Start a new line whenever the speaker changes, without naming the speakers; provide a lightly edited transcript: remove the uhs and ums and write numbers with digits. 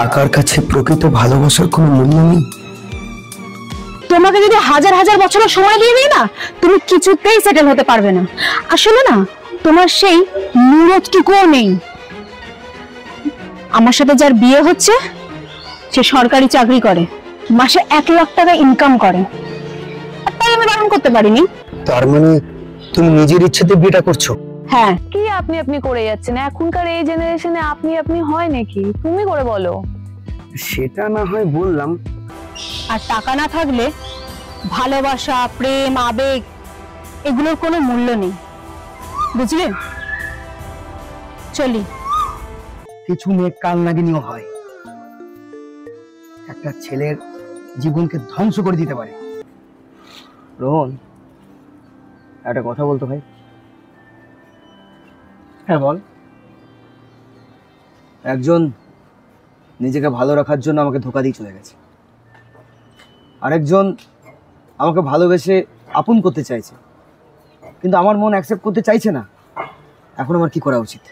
টাকার কাছে প্রকৃত ভালোবাসার কোনো মূল্য নেই।
তোমাকে যদি হাজার হাজার বছরের সময় দিয়ে দিই না, তুমি কিছুতেই সেটেল হতে পারবে না। আসলে না, তোমার সেই নুরতটুকুও নেই। আমার সাথে যার বিয়ে হচ্ছে সে সরকারি চাকরি করে, মাসে 1 লাখ টাকা ইনকাম করে, আর তাই আমি বারণ করতে পারিনি।
তার মানে তুমি নিজের ইচ্ছেতে বিয়েটা করছো?
হ্যাঁ।
কি আপনি আপনি করে যাচ্ছেন? এখনকার এই জেনারেশনে আপনি আপনি হয় নাকি? তুমি করে বলো।
সেটা না হয় বললাম।
আর টাকা না থাকলে ভালোবাসা, প্রেম, আবেগ এগুলোর কোনো মূল্য নেই, বুঝলে? চলি।
কিছু মেয়ে কাল নাগিনীও হয়, একটা ছেলের জীবনকে ধ্বংস করে দিতে পারে। রোহন, একটা কথা বলতো ভাই।
হ্যাঁ বল।
একজন নিজেকে ভালো রাখার জন্য আমাকে ধোঁকা দিয়ে চলে গেছে, আরেকজন আমাকে ভালোবেসে আপন করতে চাইছে, কিন্তু আমার মন অ্যাকসেপ্ট করতে চাইছে না। এখন আমার কি করা উচিত?